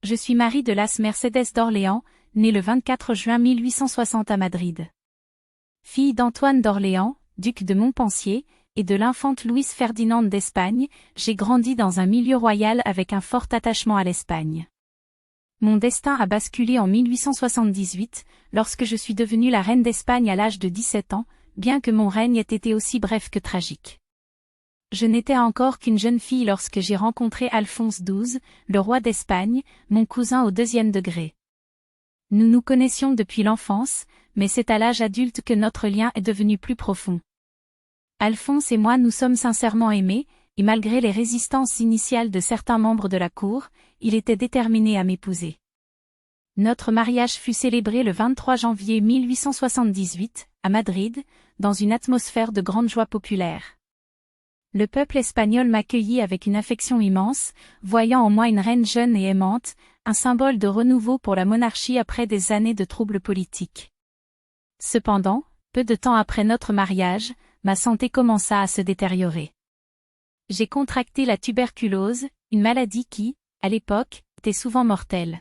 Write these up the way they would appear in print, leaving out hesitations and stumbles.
Je suis Marie de las Mercedes d'Orléans, née le 24 juin 1860 à Madrid. Fille d'Antoine d'Orléans, duc de Montpensier, et de l'infante Louise Ferdinande d'Espagne, j'ai grandi dans un milieu royal avec un fort attachement à l'Espagne. Mon destin a basculé en 1878, lorsque je suis devenue la reine d'Espagne à l'âge de 17 ans, bien que mon règne ait été aussi bref que tragique. Je n'étais encore qu'une jeune fille lorsque j'ai rencontré Alphonse XII, le roi d'Espagne, mon cousin au 2e degré. Nous nous connaissions depuis l'enfance, mais c'est à l'âge adulte que notre lien est devenu plus profond. Alphonse et moi nous sommes sincèrement aimés, et malgré les résistances initiales de certains membres de la cour, il était déterminé à m'épouser. Notre mariage fut célébré le 23 janvier 1878, à Madrid, dans une atmosphère de grande joie populaire. Le peuple espagnol m'accueillit avec une affection immense, voyant en moi une reine jeune et aimante, un symbole de renouveau pour la monarchie après des années de troubles politiques. Cependant, peu de temps après notre mariage, ma santé commença à se détériorer. J'ai contracté la tuberculose, une maladie qui, à l'époque, était souvent mortelle.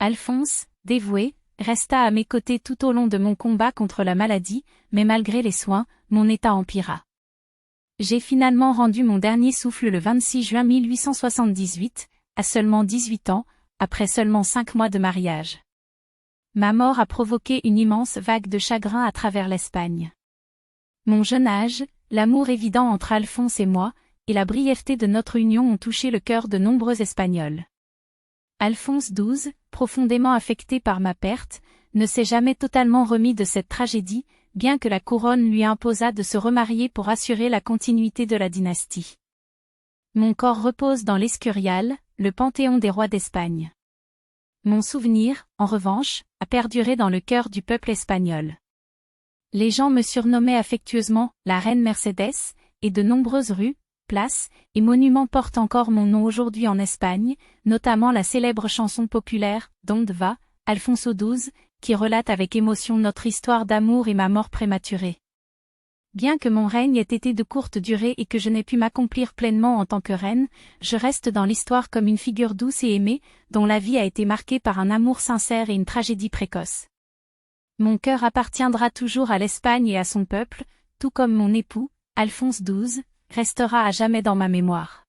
Alphonse, dévoué, resta à mes côtés tout au long de mon combat contre la maladie, mais malgré les soins, mon état empira. J'ai finalement rendu mon dernier souffle le 26 juin 1878, à seulement 18 ans, après seulement 5 mois de mariage. Ma mort a provoqué une immense vague de chagrin à travers l'Espagne. Mon jeune âge, l'amour évident entre Alphonse et moi, et la brièveté de notre union ont touché le cœur de nombreux Espagnols. Alphonse XII, profondément affecté par ma perte, ne s'est jamais totalement remis de cette tragédie, bien que la couronne lui imposât de se remarier pour assurer la continuité de la dynastie. Mon corps repose dans l'Escurial, le panthéon des rois d'Espagne. Mon souvenir, en revanche, a perduré dans le cœur du peuple espagnol. Les gens me surnommaient affectueusement « la reine Mercedes », et de nombreuses rues, places et monuments portent encore mon nom aujourd'hui en Espagne, notamment la célèbre chanson populaire « Donde va, Alfonso XII », qui relate avec émotion notre histoire d'amour et ma mort prématurée. Bien que mon règne ait été de courte durée et que je n'ai pu m'accomplir pleinement en tant que reine, je reste dans l'histoire comme une figure douce et aimée, dont la vie a été marquée par un amour sincère et une tragédie précoce. Mon cœur appartiendra toujours à l'Espagne et à son peuple, tout comme mon époux, Alphonse XII, restera à jamais dans ma mémoire.